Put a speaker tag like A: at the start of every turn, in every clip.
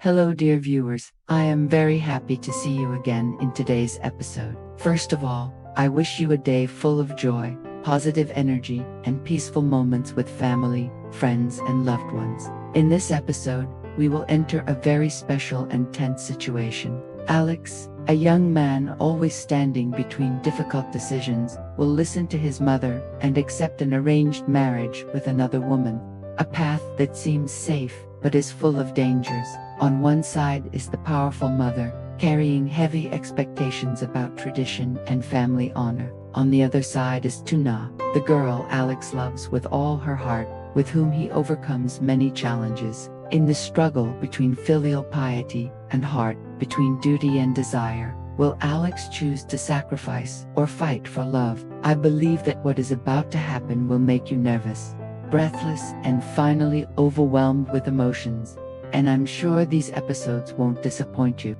A: Hello dear viewers, I am very happy to see you again in today's episode. First of all, I wish you a day full of joy, positive energy, and peaceful moments with family, friends, and loved ones. In this episode, we will enter a very special and tense situation. Alex, a young man always standing between difficult decisions, will listen to his mother and accept an arranged marriage with another woman. A path that seems safe, but is full of dangers. On one side is the powerful mother, carrying heavy expectations about tradition and family honor. On the other side is Tuna, the girl Alex loves with all her heart, with whom he overcomes many challenges. In the struggle between filial piety and heart, between duty and desire, will Alex choose to sacrifice or fight for love? I believe that what is about to happen will make you nervous, breathless, and finally overwhelmed with emotions. And I'm sure these episodes won't disappoint you.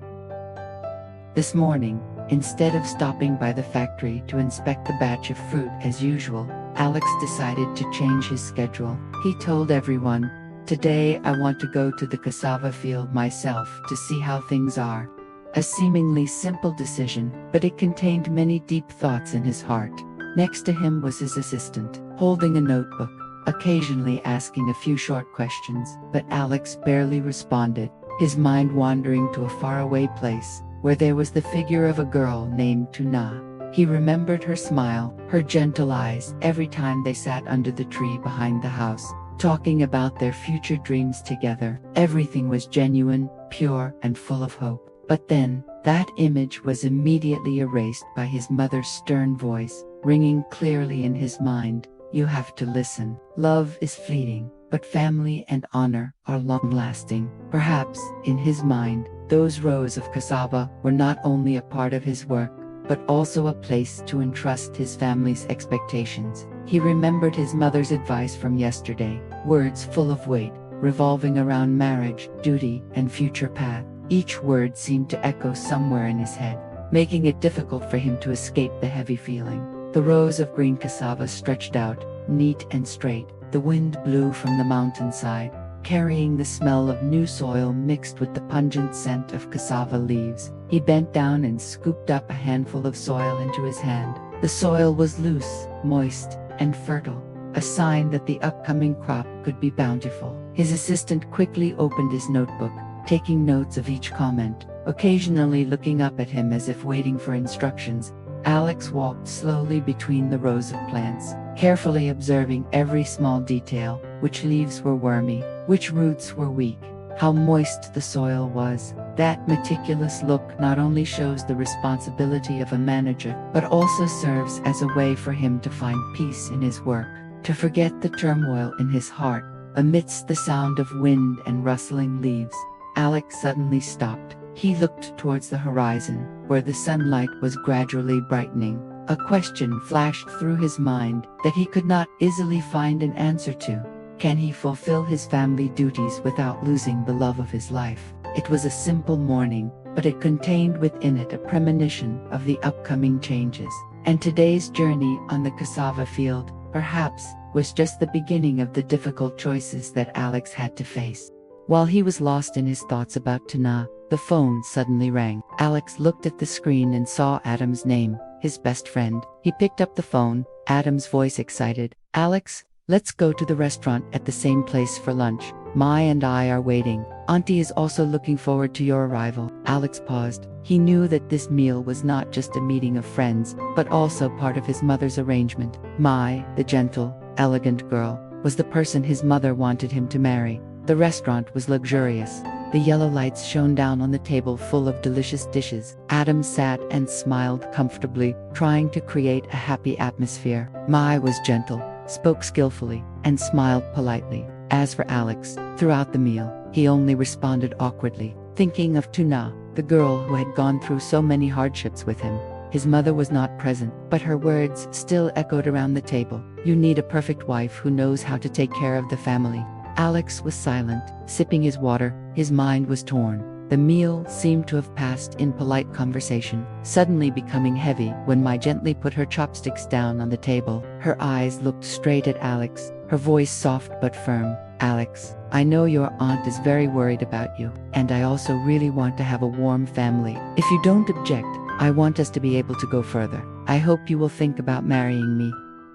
A: This morning, instead of stopping by the factory to inspect the batch of fruit as usual, Alex decided to change his schedule. He told everyone, "Today I want to go to the cassava field myself to see how things are." A seemingly simple decision, but it contained many deep thoughts in his heart. Next to him was his assistant, holding a notebook, occasionally asking a few short questions, but Alex barely responded, his mind wandering to a faraway place, where there was the figure of a girl named Tuna. He remembered her smile, her gentle eyes, every time they sat under the tree behind the house, talking about their future dreams together. Everything was genuine, pure, and full of hope. But then, that image was immediately erased by his mother's stern voice, ringing clearly in his mind. "You have to listen. Love is fleeting, but family and honor are long-lasting." Perhaps, in his mind, those rows of cassava were not only a part of his work, but also a place to entrust his family's expectations. He remembered his mother's advice from yesterday, words full of weight, revolving around marriage, duty, and future path. Each word seemed to echo somewhere in his head, making it difficult for him to escape the heavy feeling. The rows of green cassava stretched out, neat and straight. The wind blew from the mountainside, carrying the smell of new soil mixed with the pungent scent of cassava leaves. He bent down and scooped up a handful of soil into his hand. The soil was loose, moist, and fertile, a sign that the upcoming crop could be bountiful. His assistant quickly opened his notebook, taking notes of each comment, occasionally looking up at him as if waiting for instructions. Alex walked slowly between the rows of plants, carefully observing every small detail, which leaves were wormy, which roots were weak, how moist the soil was. That meticulous look not only shows the responsibility of a manager, but also serves as a way for him to find peace in his work, to forget the turmoil in his heart. Amidst the sound of wind and rustling leaves, Alex suddenly stopped. He looked towards the horizon, where the sunlight was gradually brightening. A question flashed through his mind that he could not easily find an answer to. Can he fulfill his family duties without losing the love of his life? It was a simple morning, but it contained within it a premonition of the upcoming changes. And today's journey on the cassava field, perhaps, was just the beginning of the difficult choices that Alex had to face. While he was lost in his thoughts about Tuna, the phone suddenly rang. Alex looked at the screen and saw Adam's name, his best friend. He picked up the phone, Adam's voice excited. "Alex, let's go to the restaurant at the same place for lunch. Mai and I are waiting. Auntie is also looking forward to your arrival." Alex paused. He knew that this meal was not just a meeting of friends, but also part of his mother's arrangement. Mai, the gentle, elegant girl, was the person his mother wanted him to marry. The restaurant was luxurious. The yellow lights shone down on the table full of delicious dishes. Adam sat and smiled comfortably, trying to create a happy atmosphere. Mai was gentle, spoke skillfully, and smiled politely. As for Alex, throughout the meal, he only responded awkwardly, thinking of Tuna, the girl who had gone through so many hardships with him. His mother was not present, but her words still echoed around the table. "You need a perfect wife who knows how to take care of the family." Alex was silent, sipping his water. His mind was torn. The meal seemed to have passed in polite conversation, suddenly becoming heavy when Mai gently put her chopsticks down on the table. Her eyes looked straight at Alex, her voice soft but firm. Alex, I know your aunt is very worried about you, and I also really want to have a warm family. If you don't object, I want us to be able to go further. I hope you will think about marrying me.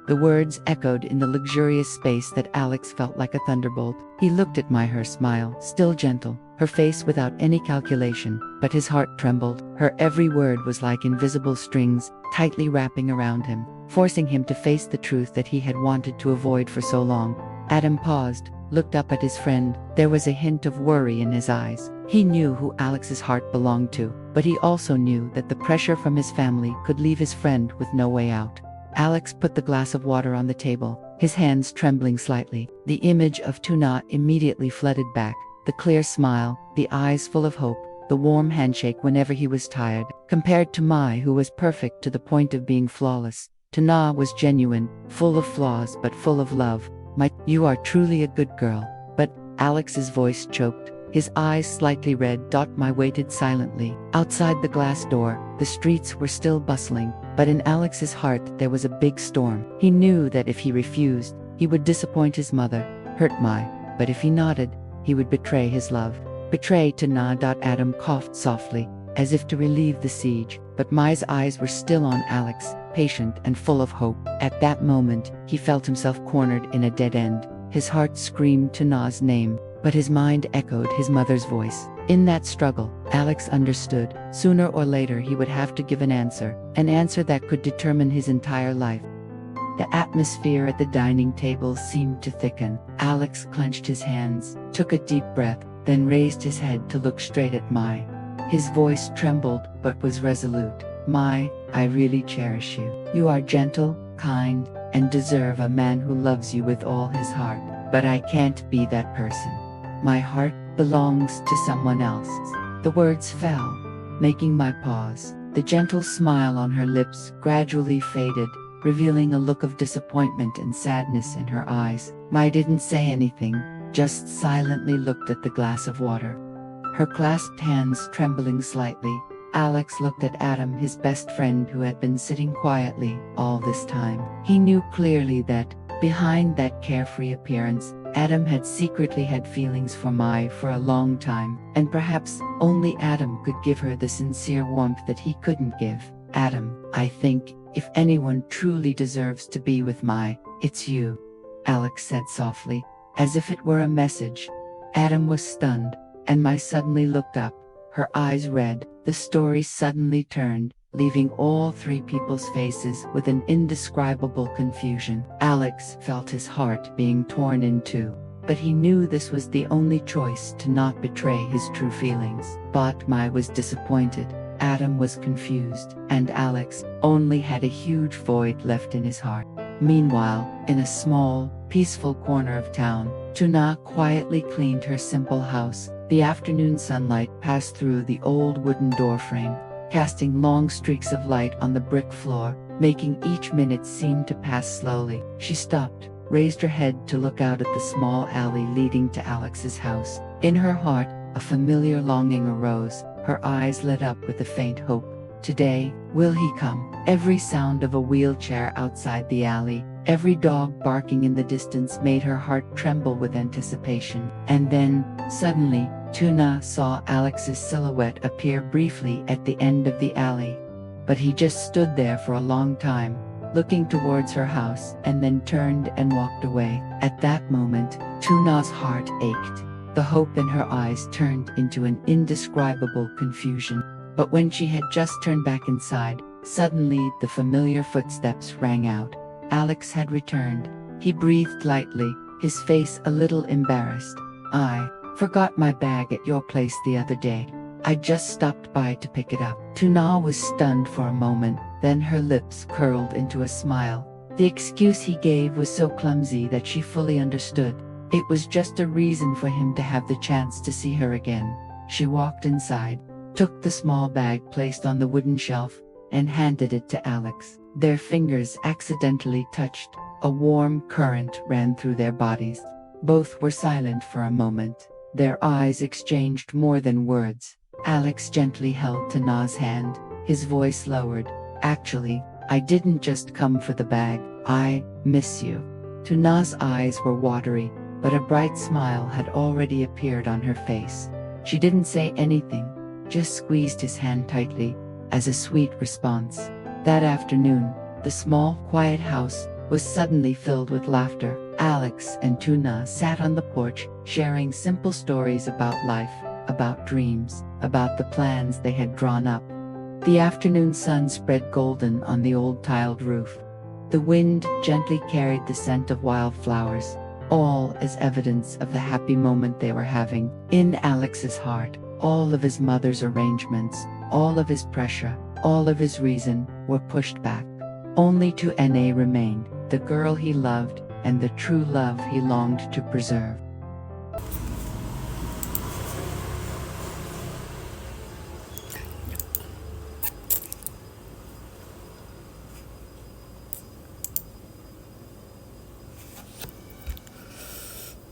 A: The words echoed in the luxurious space that Alex felt like a thunderbolt. He looked at her smile, still gentle, her face without any calculation, but his heart trembled. Her every word was like invisible strings, tightly wrapping around him, forcing him to face the truth that he had wanted to avoid for so long. Adam paused, looked up at his friend. There was a hint of worry in his eyes. He knew who Alex's heart belonged to, but he also knew that the pressure from his family could leave his friend with no way out. Alex put the glass of water on the table, his hands trembling slightly. The image of Tuna immediately flooded back, the clear smile, the eyes full of hope, the warm handshake whenever he was tired. Compared to Mai, who was perfect to the point of being flawless, Tuna was genuine, full of flaws but full of love. You are truly a good girl. But Alex's voice choked, his eyes slightly red. Mai waited silently. Outside the glass door, the streets were still bustling, but in Alex's heart there was a big storm. He knew that if he refused, he would disappoint his mother, hurt Mai, but if he nodded, he would betray his love. Betray Tuna. Adam coughed softly, as if to relieve the siege, but Mai's eyes were still on Alex, patient and full of hope. At that moment, he felt himself cornered in a dead end. His heart screamed Tuna's name, but his mind echoed his mother's voice. In that struggle, Alex understood. Sooner or later he would have to give an answer that could determine his entire life. The atmosphere at the dining table seemed to thicken. Alex clenched his hands, took a deep breath, then raised his head to look straight at Mai. His voice trembled, but was resolute. Mai, I really cherish you. You are gentle, kind, and deserve a man who loves you with all his heart. But I can't be that person. My heart belongs to someone else. The words fell, making Mai pause. The gentle smile on her lips gradually faded, revealing a look of disappointment and sadness in her eyes. Mai didn't say anything, just silently looked at the glass of water, her clasped hands trembling slightly. Alex looked at Adam, his best friend who had been sitting quietly all this time. He knew clearly that, behind that carefree appearance, Adam had secretly had feelings for Mai for a long time, and perhaps only Adam could give her the sincere warmth that he couldn't give. Adam, I think, if anyone truly deserves to be with Mai, it's you, Alex said softly, as if it were a message. Adam was stunned, and Mai suddenly looked up, her eyes red. The story suddenly turned, leaving all three people's faces with an indescribable confusion. Alex felt his heart being torn in two, but he knew this was the only choice to not betray his true feelings. But Mai was disappointed, Adam was confused, and Alex only had a huge void left in his heart. Meanwhile, in a small, peaceful corner of town, Tuna quietly cleaned her simple house. The afternoon sunlight passed through the old wooden doorframe, casting long streaks of light on the brick floor, making each minute seem to pass slowly. She stopped, raised her head to look out at the small alley leading to Alex's house. In her heart, a familiar longing arose, her eyes lit up with a faint hope. Today, will he come? Every sound of a wheelchair outside the alley, every dog barking in the distance made her heart tremble with anticipation. And then, suddenly, Tuna saw Alex's silhouette appear briefly at the end of the alley. But he just stood there for a long time, looking towards her house, and then turned and walked away. At that moment, Tuna's heart ached. The hope in her eyes turned into an indescribable confusion. But when she had just turned back inside, suddenly the familiar footsteps rang out. Alex had returned. He breathed lightly, his face a little embarrassed. I forgot my bag at your place the other day. I just stopped by to pick it up. Tuna was stunned for a moment, then her lips curled into a smile. The excuse he gave was so clumsy that she fully understood. It was just a reason for him to have the chance to see her again. She walked inside, took the small bag placed on the wooden shelf, and handed it to Alex. Their fingers accidentally touched. A warm current ran through their bodies. Both were silent for a moment. Their eyes exchanged more than words. Alex gently held Tuna's hand, his voice lowered. Actually, I didn't just come for the bag. I miss you. Tuna's eyes were watery, but a bright smile had already appeared on her face. She didn't say anything, just squeezed his hand tightly, as a sweet response. That afternoon, the small, quiet house was suddenly filled with laughter. Alex and Tuna sat on the porch, sharing simple stories about life, about dreams, about the plans they had drawn up. The afternoon sun spread golden on the old tiled roof. The wind gently carried the scent of wildflowers, all as evidence of the happy moment they were having. In Alex's heart, all of his mother's arrangements, all of his pressure, all of his reason, were pushed back. Only to Na remained, the girl he loved, and the true love he longed to preserve.